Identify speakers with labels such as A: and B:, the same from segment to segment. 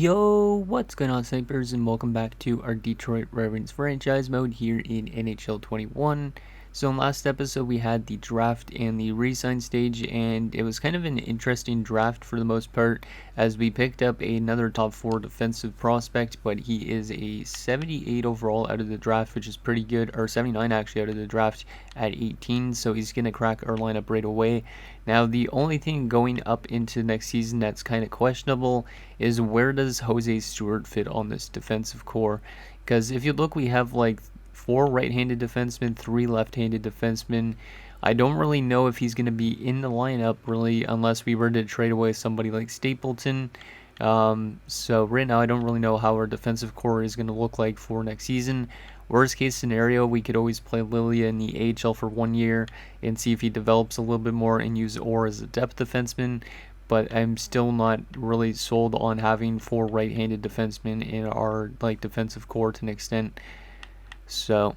A: Yo, what's going on, snipers, and welcome back to our Detroit Red Wings franchise mode here in NHL 21. So in last episode we had the draft and the re-sign stage, and it was kind of an interesting draft for the most part, as we picked up another top 4 defensive prospect, but he is a 78 overall out of the draft, which is pretty good, or 79 actually out of the draft at 18, so he's going to crack our lineup right away. Now the only thing going up into next season that's kind of questionable is where does Jose Stewart fit on this defensive core? Because if you look, we have like 4 right-handed defensemen, 3 left-handed defensemen. I don't really know if he's going to be in the lineup really unless we were to trade away somebody like Stapleton. So right now I don't really know how our defensive core is going to look like for next season. Worst case scenario, we could always play Lilia in the AHL for 1 year and see if he develops a little bit more and use Orr as a depth defenseman. But I'm still not really sold on having 4 right-handed defensemen in our defensive core to an extent. So,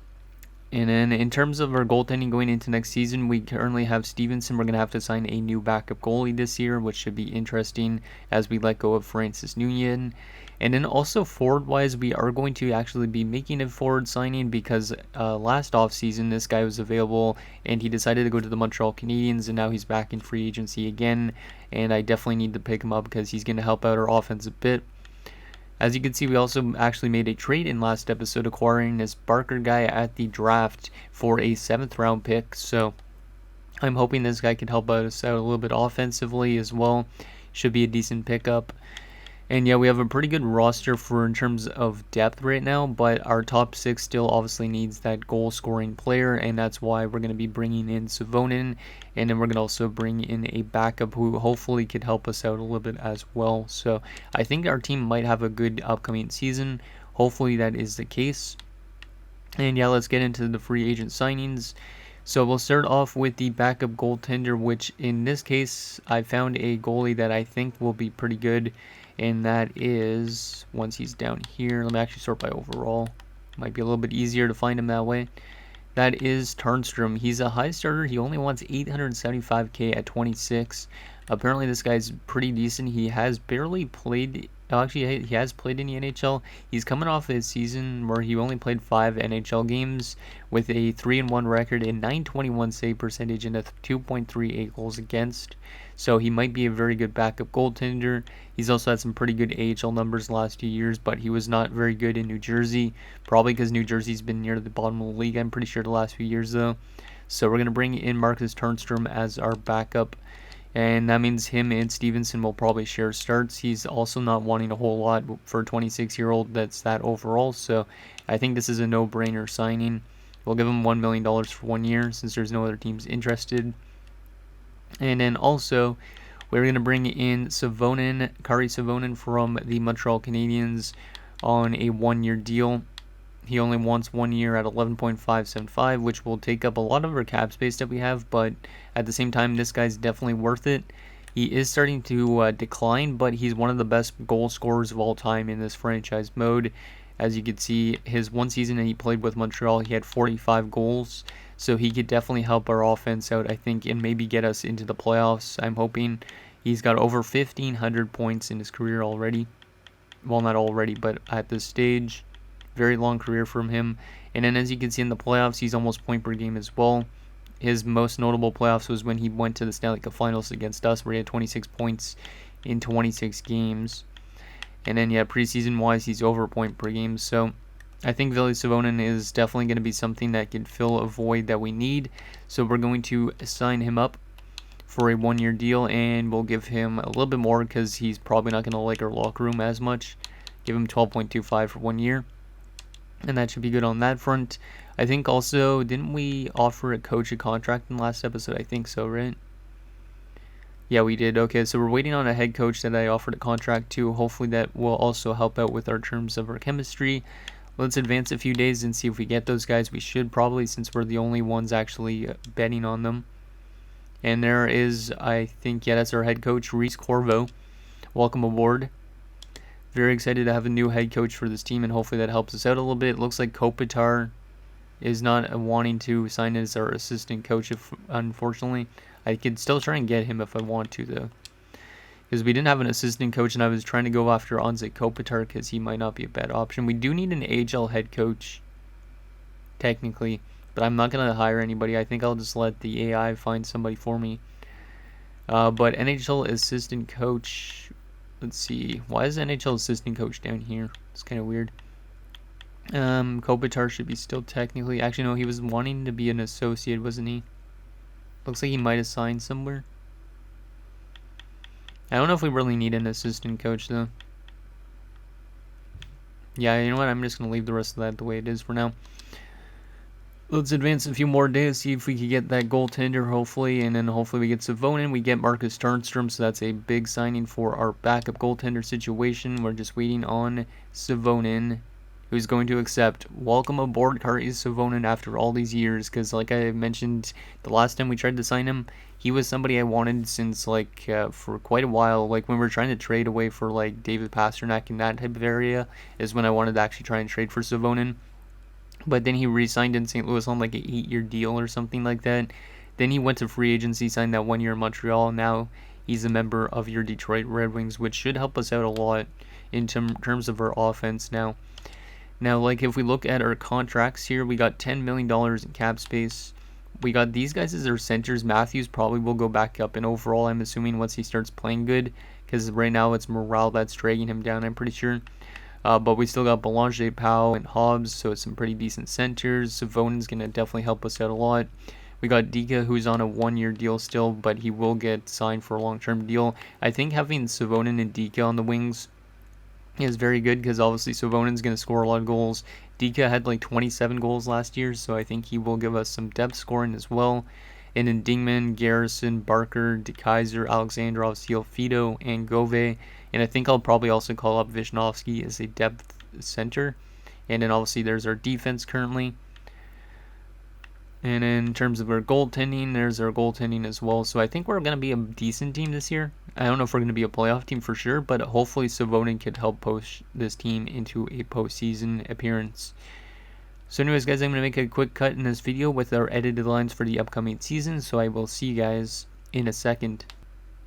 A: and then in terms of our goaltending going into next season, we currently have Stevenson. We're going to have to sign a new backup goalie this year, which should be interesting as we let go of Francis Nguyen. And then also forward-wise, we are going to actually be making a forward signing because last offseason this guy was available and he decided to go to the Montreal Canadiens, and now he's back in free agency again. And I definitely need to pick him up because he's going to help out our offense a bit. As you can see, we also actually made a trade in last episode, acquiring this Barker guy at the draft for a 7th round pick. So I'm hoping this guy can help us out a little bit offensively as well. Should be a decent pickup. And yeah, we have a pretty good roster for in terms of depth right now, but our top 6 still obviously needs that goal scoring player, and that's why we're going to be bringing in Savonin, and then we're going to also bring in a backup who hopefully could help us out a little bit as well. So I think our team might have a good upcoming season. Hopefully that is the case. And yeah, let's get into the free agent signings. So we'll start off with the backup goaltender, which in this case I found a goalie that I think will be pretty good. And that is, once he's down here, let me actually sort by overall. Might be a little bit easier to find him that way. That is Turnstrom. He's a high starter. He only wants 875k at 26. Apparently this guy's pretty decent. He has barely played, actually he has played in the NHL. He's coming off a season where he only played 5 NHL games with a 3-1 record, a 921 save percentage, and a 2.38 goals against. So he might be a very good backup goaltender. He's also had some pretty good AHL numbers the last few years, but he was not very good in New Jersey. Probably because New Jersey's been near the bottom of the league, I'm pretty sure, the last few years though. So we're going to bring in Marcus Turnstrom as our backup. And that means him and Stevenson will probably share starts. He's also not wanting a whole lot for a 26-year-old that's that overall. So I think this is a no-brainer signing. We'll give him $1 million for 1 year since there's no other teams interested. And then also, we're going to bring in Kari Savonin from the Montreal Canadiens on a 1-year deal. He only wants 1 year at 11.575, which will take up a lot of our cap space that we have, but at the same time, this guy's definitely worth it. He is starting to decline, but he's one of the best goal scorers of all time in this franchise mode. As you can see, his 1 season that he played with Montreal, he had 45 goals. So he could definitely help our offense out, I think, and maybe get us into the playoffs. I'm hoping. He's got over 1,500 points in his career already. Well, not already, but at this stage. Very long career from him. And then as you can see in the playoffs, he's almost point per game as well. His most notable playoffs was when he went to the Stanley Cup Finals against us, where he had 26 points in 26 games. And then, yeah, preseason-wise, he's over point per game. So I think Ville Savonin is definitely going to be something that can fill a void that we need. So we're going to sign him up for a 1-year deal, and we'll give him a little bit more because he's probably not going to like our locker room as much. Give him 12.25 for 1 year. And that should be good on that front. I think also, didn't we offer a coach a contract in the last episode? I think so, right? Yeah, we did. Okay, so we're waiting on a head coach that I offered a contract to. Hopefully that will also help out with our terms of our chemistry. Let's advance a few days and see if we get those guys. We should probably, since we're the only ones actually betting on them. And there is, I think, yeah, that's our head coach, Reese Corvo. Welcome aboard. Very excited to have a new head coach for this team, and hopefully that helps us out a little bit. It looks like Kopitar is not wanting to sign as our assistant coach, unfortunately. I could still try and get him if I want to, though. because we didn't have an assistant coach, and I was trying to go after Anze Kopitar because he might not be a bad option. We do need an AHL head coach, technically, but I'm not going to hire anybody. I think I'll just let the AI find somebody for me. But NHL assistant coach, let's see. Why is NHL assistant coach down here? It's kind of weird. Kopitar should be still technically. Actually, no, he was wanting to be an associate, wasn't he? Looks like he might have signed somewhere. I don't know if we really need an assistant coach, though. Yeah, you know what? I'm just going to leave the rest of that the way it is for now. Let's advance a few more days, see if we can get that goaltender, hopefully, and then hopefully we get Savonin. We get Marcus Turnstrom, so that's a big signing for our backup goaltender situation. We're just waiting on Savonin, who's going to accept. Welcome aboard, Kari Savonin, after all these years, because like I mentioned the last time we tried to sign him, he was somebody I wanted since, like, for quite a while. Like, when we were trying to trade away for, like, David Pasternak in that type of area, is when I wanted to actually try and trade for Savonin. But then he re-signed in St. Louis on like an 8-year deal or something like that. Then he went to free agency, signed that 1 year in Montreal. Now he's a member of your Detroit Red Wings, which should help us out a lot in terms of our offense now. Now, like, if we look at our contracts here, we got $10 million in cap space. We got these guys as our centers. Matthews probably will go back up in overall, I'm assuming, once he starts playing good, because right now it's morale that's dragging him down, I'm pretty sure. But we still got Belanger, Powell, and Hobbs, so it's some pretty decent centers. Savonin's going to definitely help us out a lot. We got Dika, who's on a 1-year deal still, but he will get signed for a long-term deal. I think having Savonin and Dika on the wings is very good, because obviously Savonin's going to score a lot of goals. Dika had like 27 goals last year, so I think he will give us some depth scoring as well. And then Dingman, Garrison, Barker, DeKaiser, Alexandrov, Ciofito, and Gove. And I think I'll probably also call up Visnovsky as a depth center. And then obviously there's our defense currently. And in terms of our goaltending, there's our goaltending as well. So I think we're going to be a decent team this year. I don't know if we're going to be a playoff team for sure, but hopefully Savonin could help push this team into a postseason appearance. So anyways, guys, I'm going to make a quick cut in this video with our edited lines for the upcoming season. So I will see you guys in a second.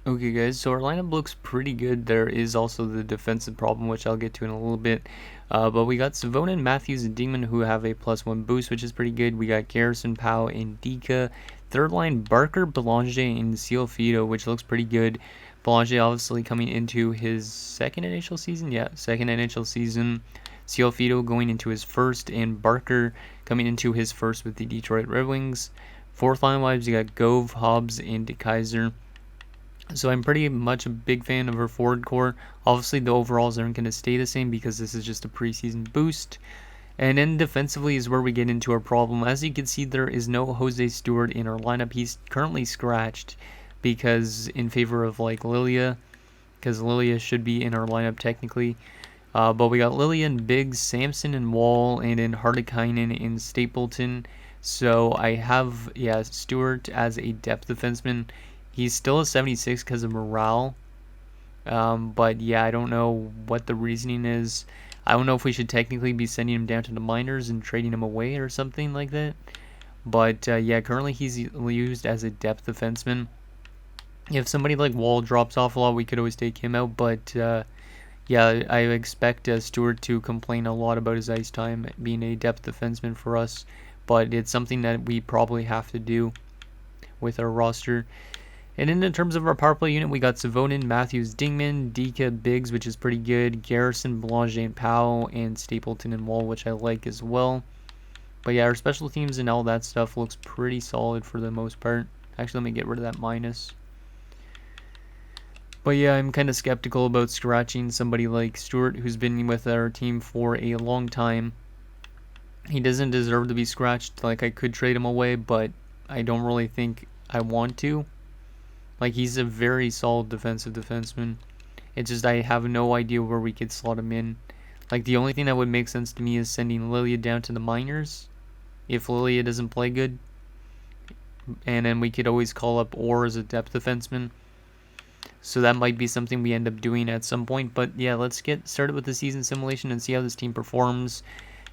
A: Okay, guys, so our lineup looks pretty good. There is also the defensive problem, which I'll get to in a little bit. But we got Savonin, Matthews, and Dingman, who have a +1 boost, which is pretty good. We got Garrison, Powell, and Dika. Third line, Barker, Belanger, and Ciofito, which looks pretty good. Belanger obviously coming into his second NHL season. Yeah, second NHL season. Ciofito going into his first, and Barker coming into his first with the Detroit Red Wings. Fourth line-wise, you got Gove, Hobbs, and DeKaiser. So I'm pretty much a big fan of our forward core. Obviously, the overalls aren't going to stay the same because this is just a preseason boost. And then defensively is where we get into our problem. As you can see, there is no Jose Stewart in our lineup. He's currently scratched because in favor of like Lilia, because Lilia should be in our lineup technically. But we got Lillian, Biggs, Samson, and Wall, and then Hardikainen in Stapleton. So I have, Stewart as a depth defenseman. He's still a 76 because of morale. But yeah, I don't know what the reasoning is. I don't know if we should technically be sending him down to the minors and trading him away or something like that. But yeah, currently he's used as a depth defenseman. If somebody like Wall drops off a lot, we could always take him out. But yeah, I expect Stewart to complain a lot about his ice time being a depth defenseman for us. But it's something that we probably have to do with our roster. And in terms of our power play unit, we got Savonin, Matthews, Dingman, Dika, Biggs, which is pretty good, Garrison, Belanger, and Powell, and Stapleton and Wall, which I like as well. But yeah, our special teams and all that stuff looks pretty solid for the most part. Actually, let me get rid of that minus. But yeah, I'm kind of skeptical about scratching somebody like Stewart, who's been with our team for a long time. He doesn't deserve to be scratched. Like, I could trade him away, but I don't really think I want to. Like, he's a very solid defensive defenseman. It's just I have no idea where we could slot him in. Like, the only thing that would make sense to me is sending Lilia down to the minors if Lilia doesn't play good. And then we could always call up Orr as a depth defenseman. So that might be something we end up doing at some point. But yeah, let's get started with the season simulation and see how this team performs.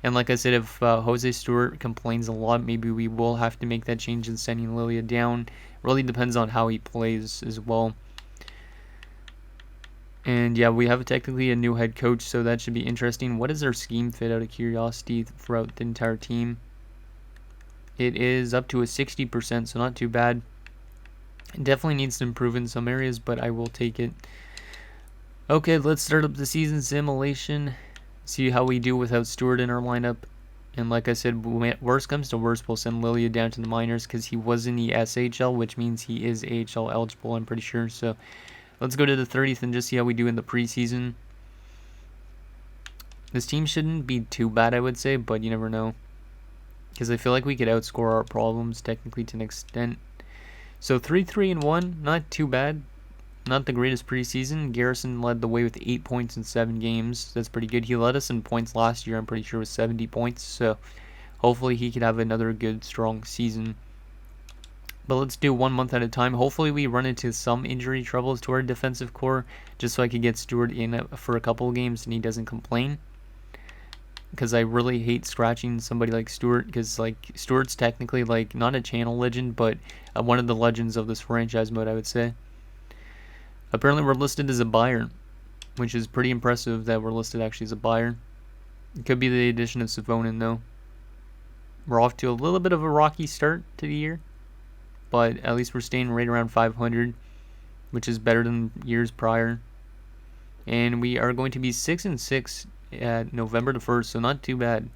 A: And like I said, if Jose Stewart complains a lot, maybe we will have to make that change in sending Lilia down. Really depends on how he plays as well. And yeah, we have technically a new head coach, so that should be interesting. What is their scheme fit out of curiosity throughout the entire team? It is up to a 60%, so not too bad. It definitely needs to improve in some areas, but I will take it. Okay, let's start up the season simulation. See how we do without Stewart in our lineup. And like I said, worst comes to worst, we'll send Lilia down to the minors because he was in the SHL, which means he is AHL eligible, I'm pretty sure. So let's go to the 30th and just see how we do in the preseason. This team shouldn't be too bad, I would say, but you never know. Because I feel like we could outscore our problems technically to an extent. So 3-3-1, not too bad. Not the greatest preseason. Garrison led the way with 8 points in 7 games. That's pretty good. He led us in points last year, I'm pretty sure, with 70 points. So hopefully he could have another good, strong season. But let's do 1 month at a time. Hopefully we run into some injury troubles to our defensive core, just so I could get Stewart in for a couple of games and he doesn't complain. Because I really hate scratching somebody like Stewart, because like Stewart's technically like not a channel legend, but one of the legends of this franchise mode, I would say. Apparently we're listed as a buyer, which is pretty impressive that we're listed actually as a buyer. It could be the addition of Savonin though. We're off to a little bit of a rocky start to the year, but at least we're staying right around 500, which is better than years prior. And we are going to be 6-6 at November the 1st, so not too bad.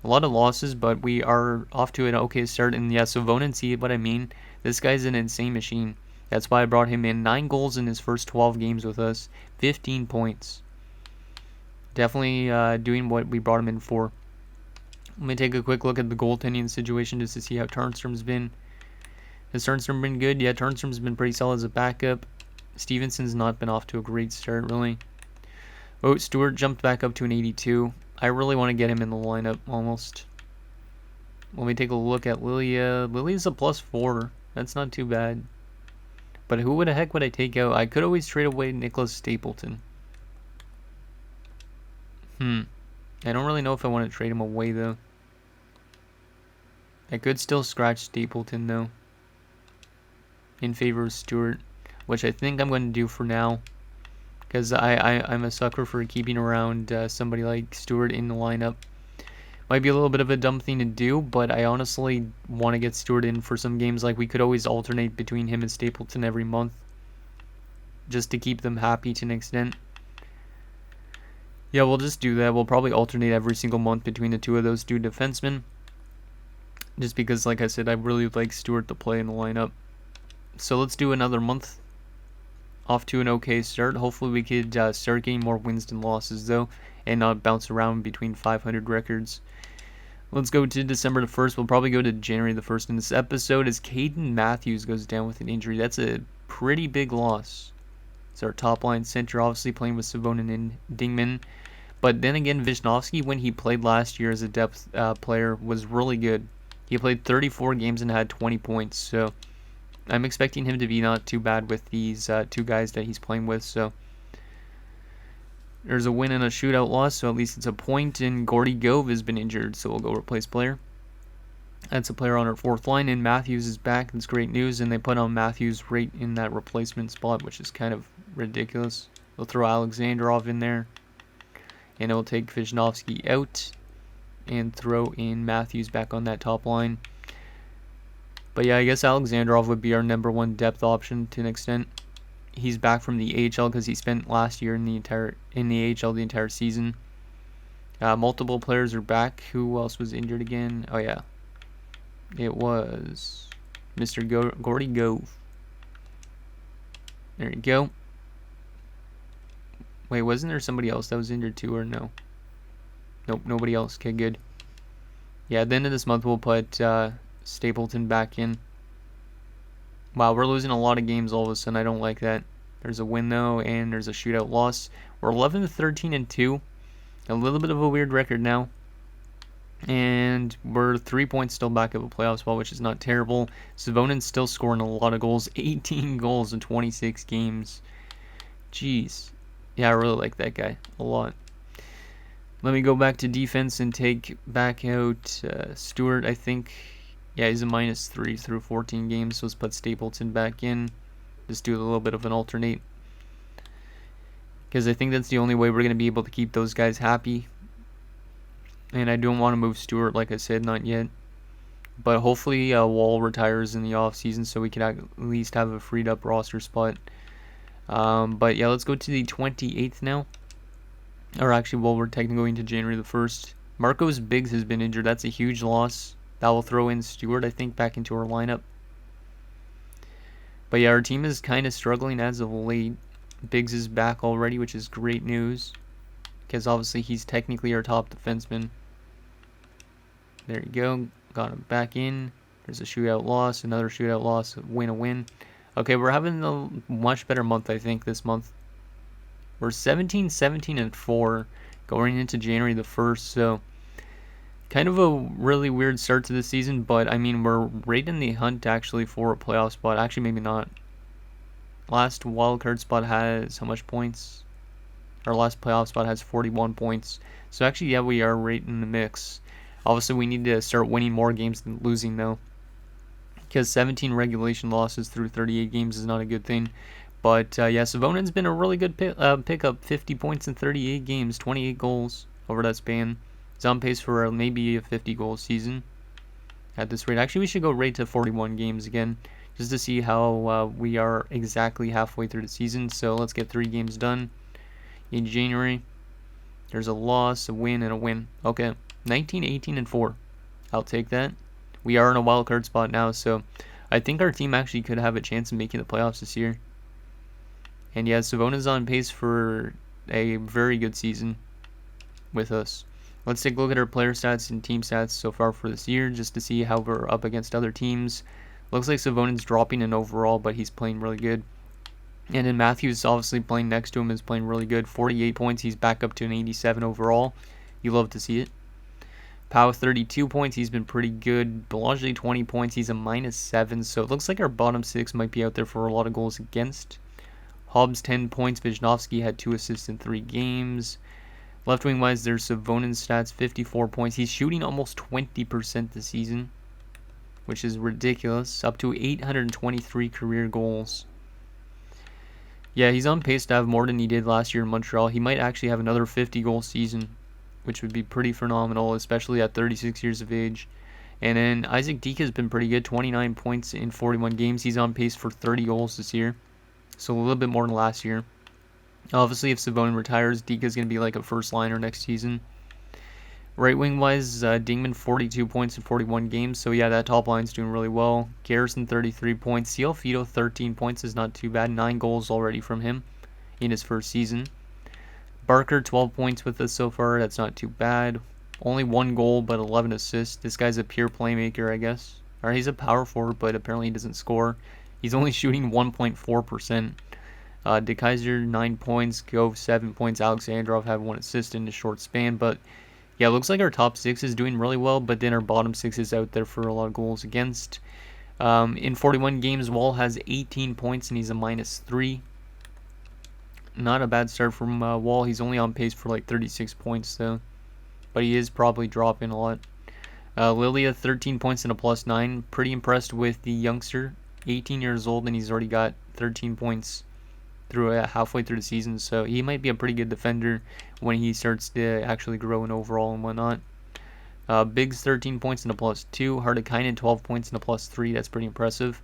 A: A lot of losses, but we are off to an okay start. And yeah, Savonin, see what I mean? This guy's an insane machine. That's why I brought him in. 9 goals in his first 12 games with us. 15 points. Definitely doing what we brought him in for. Let me take a quick look at the goaltending situation just to see how Turnstrom's been. Has Turnstrom been good? Yeah, Turnstrom's been pretty solid as a backup. Stevenson's not been off to a great start, really. Oh, Stewart jumped back up to an 82. I really want to get him in the lineup, almost. Let me take a look at Lilia. Lilia's a +4. That's not too bad. But who the heck would I take out? I could always trade away Nicholas Stapleton. I don't really know if I want to trade him away, though. I could still scratch Stapleton, though, in favor of Stewart, which I think I'm going to do for now. Because I'm a sucker for keeping around somebody like Stewart in the lineup. Might be a little bit of a dumb thing to do, but I honestly want to get Stewart in for some games. Like, we could always alternate between him and Stapleton every month, just to keep them happy to an extent. Yeah, we'll just do that. We'll probably alternate every single month between the two of those two defensemen. Just because, like I said, I really like Stewart to play in the lineup. So let's do another month. Off to an okay start. Hopefully we could start getting more wins than losses, though, and not bounce around between 500 records. Let's go to December the 1st. We'll probably go to January the 1st in this episode as Caden Matthews goes down with an injury. That's a pretty big loss. It's our top line center, obviously playing with Savonin and Dingman. But then again, Wisnowski, when he played last year as a depth player, was really good. He played 34 games and had 20 points, so I'm expecting him to be not too bad with these two guys that he's playing with. So there's a win and a shootout loss, so at least it's a point. And Gordy Gove has been injured, so we'll go replace player. That's a player on our 4th line, and Matthews is back. That's great news, and they put on Matthews right in that replacement spot, which is kind of ridiculous. They'll throw Alexandrov in there, and it'll take Wisnowski out and throw in Matthews back on that top line. But yeah, I guess Alexandrov would be our number 1 depth option to an extent. He's back from the AHL because he spent last year in the AHL the entire season. Multiple players are back. Who else was injured again? Oh yeah, it was Mr. Gordy Gove. There you go. Wait, wasn't there somebody else that was injured too, or no? Nope, nobody else. Okay, good. Yeah, at the end of this month we'll put Stapleton back in. Wow, we're losing a lot of games all of a sudden. I don't like that. There's a win, though, and there's a shootout loss. We're 11-13-2. A little bit of a weird record now. And we're 3 points still back of a playoff spot, which is not terrible. Savonin's still scoring a lot of goals. 18 goals in 26 games. Jeez. Yeah, I really like that guy a lot. Let me go back to defense and take back out Stewart, I think. Yeah, he's a -3 through 14 games, so let's put Stapleton back in. Just do a little bit of an alternate. because I think that's the only way we're going to be able to keep those guys happy. And I don't want to move Stewart, like I said, not yet. But hopefully Wall retires in the offseason so we can at least have a freed up roster spot. But yeah, let's go to the 28th now. Or actually, well, we're technically going to January the 1st. Marcos Biggs has been injured. That's a huge loss. That will throw in Stewart, I think, back into our lineup. But yeah, our team is kind of struggling as of late. Biggs is back already, which is great news. Because obviously he's technically our top defenseman. There you go. Got him back in. There's a shootout loss. Another shootout loss. A win. Okay, we're having a much better month, I think, this month. We're 17, 17, and 4 going into January the 1st. So kind of a really weird start to the season. But, I mean, we're right in the hunt, actually, for a playoff spot. Actually, maybe not. Last wildcard spot has how much points? Our last playoff spot has 41 points. So, actually, yeah, we are right in the mix. Obviously, we need to start winning more games than losing, though. Because 17 regulation losses through 38 games is not a good thing. But, yeah, Savonen's been a really good pickup. 50 points in 38 games, 28 goals over that span. He's on pace for maybe a 50-goal season at this rate. Actually, we should go right to 41 games again, just to see how we are exactly halfway through the season. So let's get 3 games done in January. There's a loss, a win, and a win. Okay, 19, 18, and 4. I'll take that. We are in a wild card spot now, so I think our team actually could have a chance of making the playoffs this year. And yeah, Savonen's on pace for a very good season with us. Let's take a look at our player stats and team stats so far for this year, just to see how we're up against other teams. Looks like Savonen's dropping in overall, but he's playing really good. And then Matthews, obviously playing next to him, is playing really good. 48 points, he's back up to an 87 overall. You love to see it. Pau, 32 points, he's been pretty good. Belanger, 20 points, he's a -7, so it looks like our bottom 6 might be out there for a lot of goals against. Hobbs, 10 points. Wisnowski had 2 assists in 3 games. Left wing wise, there's Savonen's stats, 54 points. He's shooting almost 20% this season, which is ridiculous. Up to 823 career goals. Yeah, he's on pace to have more than he did last year in Montreal. He might actually have another 50-goal season, which would be pretty phenomenal, especially at 36 years of age. And then Isaac Deke has been pretty good, 29 points in 41 games. He's on pace for 30 goals this year, so a little bit more than last year. Obviously, if Savonen retires, Deke is going to be like a first liner next season. Right wing wise, Dingman, 42 points in 41 games. So yeah, that top line's doing really well. Garrison, 33 points. Cialfito, 13 points is not too bad. 9 goals already from him in his first season. Barker, 12 points with us so far. That's not too bad. Only 1 goal, but 11 assists. This guy's a pure playmaker, I guess. Or he's a power forward, but apparently he doesn't score. He's only shooting 1.4%. De Kaiser, 9 points. Gove, 7 points. Alexandrov had 1 assist in a short span. But yeah, it looks like our top 6 is doing really well, but then our bottom 6 is out there for a lot of goals against. In 41 games, Wall has 18 points, and he's a -3. Not a bad start from Wall. He's only on pace for like 36 points, though. But he is probably dropping a lot. Lilia, 13 points and a +9. Pretty impressed with the youngster. 18 years old, and he's already got 13 points through halfway through the season, so he might be a pretty good defender when he starts to actually grow in overall and whatnot. Biggs, 13 points and a +2. Hardikainen, 12 points and a +3. That's pretty impressive.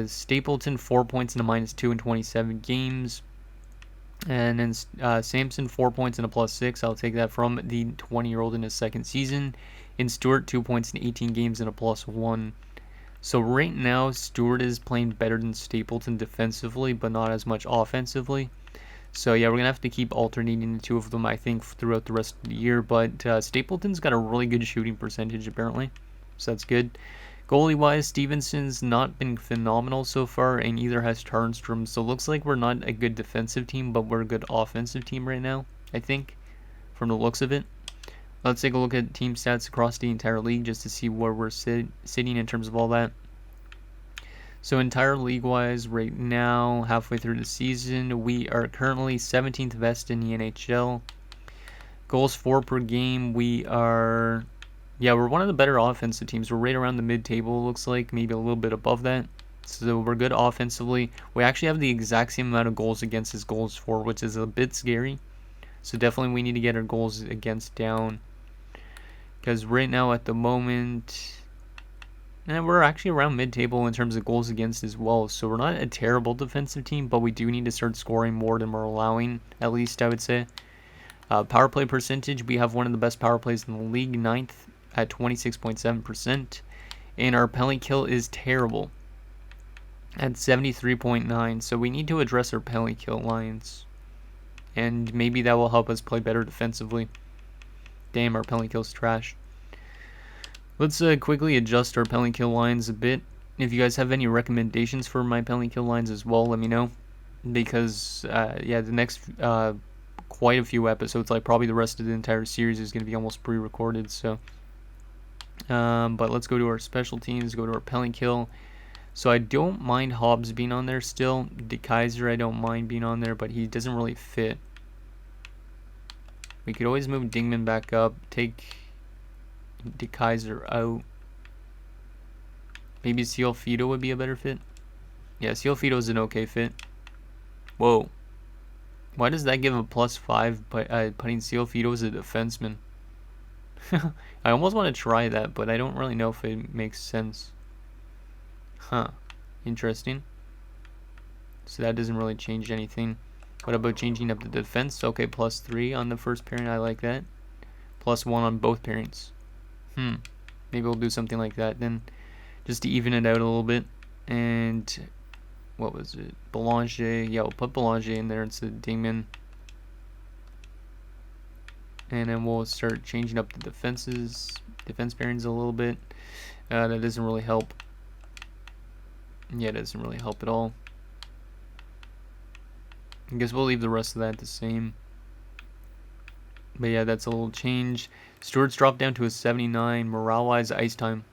A: Stapleton, 4 points and a -2 in 27 games. And then Samson, 4 points and a +6. I'll take that from the 20-year-old in his second season. And Stewart, 2 points in 18 games and a +1. So right now, Stewart is playing better than Stapleton defensively, but not as much offensively. So yeah, we're going to have to keep alternating the two of them, I think, throughout the rest of the year. But Stapleton's got a really good shooting percentage, apparently. So that's good. Goalie-wise, Stevenson's not been phenomenal so far, and neither has Tarnstrom. So it looks like we're not a good defensive team, but we're a good offensive team right now, I think, from the looks of it. Let's take a look at team stats across the entire league just to see where we're sitting in terms of all that. So entire league-wise, right now, halfway through the season, we are currently 17th best in the NHL. Goals for per game, we're one of the better offensive teams. We're right around the mid-table, looks like, maybe a little bit above that. So we're good offensively. We actually have the exact same amount of goals against as goals for, which is a bit scary. So definitely we need to get our goals against down. Because right now at the moment, and we're actually around mid-table in terms of goals against as well. So we're not a terrible defensive team, but we do need to start scoring more than we're allowing, at least I would say. Power play percentage, we have one of the best power plays in the league, 9th at 26.7%. And our penalty kill is terrible at 73.9. So we need to address our penalty kill lines. And maybe that will help us play better defensively. Damn, our penalty kill's trash. Let's quickly adjust our penalty kill lines a bit. If you guys have any recommendations for my penalty kill lines as well, let me know. Because, yeah, the next quite a few episodes, like probably the rest of the entire series, is going to be almost pre-recorded. So, but let's go to our special teams, go to our penalty kill. So I don't mind Hobbs being on there still. De Kaiser I don't mind being on there, but he doesn't really fit. We could always move Dingman back up, take De Kaiser out. Maybe Seal Fido would be a better fit. Yeah, Seal Fido is an okay fit. Whoa. Why does that give him a +5 by putting Seal Fido as a defenseman? I almost want to try that, but I don't really know if it makes sense. Huh. Interesting. So that doesn't really change anything. What about changing up the defense? Okay, +3 on the first pairing. I like that. +1 on both pairings. Maybe we'll do something like that then, just to even it out a little bit. And what was it? Belanger. Yeah, we'll put Belanger in there instead of Dingman. And then we'll start changing up the defense pairings a little bit. That doesn't really help. Yeah, it doesn't really help at all. I guess we'll leave the rest of that the same. But yeah, that's a little change. Stewart's dropped down to a 79. Morale-wise, ice time.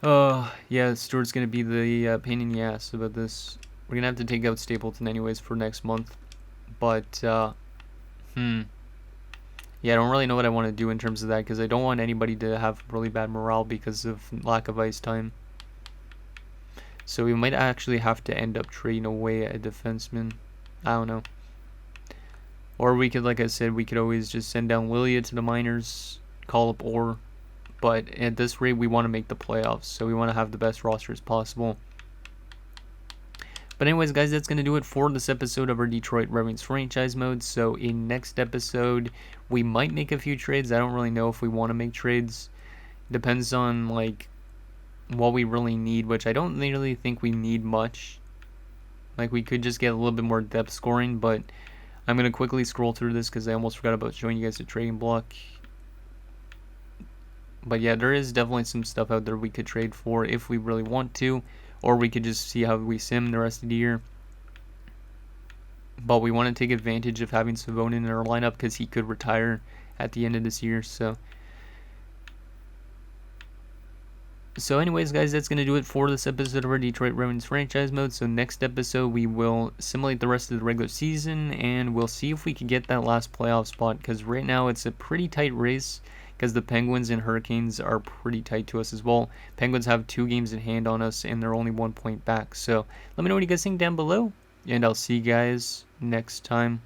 A: Yeah, Stewart's going to be the pain in the ass about this. We're going to have to take out Stapleton anyways for next month. But, yeah, I don't really know what I want to do in terms of that, because I don't want anybody to have really bad morale because of lack of ice time. So we might actually have to end up trading away a defenseman. I don't know. Or we could, like I said, we could always just send down Lilia to the minors, call up Orr. But at this rate, we want to make the playoffs, so we want to have the best roster as possible. But anyways, guys, that's going to do it for this episode of our Detroit Red Wings franchise mode. So in next episode, we might make a few trades. I don't really know if we want to make trades. Depends on, like, what we really need, which I don't really think we need much. Like, we could just get a little bit more depth scoring, but I'm going to quickly scroll through this because I almost forgot about showing you guys the trading block. But yeah, there is definitely some stuff out there we could trade for if we really want to, or we could just see how we sim the rest of the year. But we want to take advantage of having Savonin in our lineup because he could retire at the end of this year. So anyways, guys, that's going to do it for this episode of our Detroit Red Wings franchise mode. So next episode, we will simulate the rest of the regular season, and we'll see if we can get that last playoff spot, because right now it's a pretty tight race, because the Penguins and Hurricanes are pretty tight to us as well. Penguins have 2 games in hand on us, and they're only 1 point back. So let me know what you guys think down below, and I'll see you guys next time.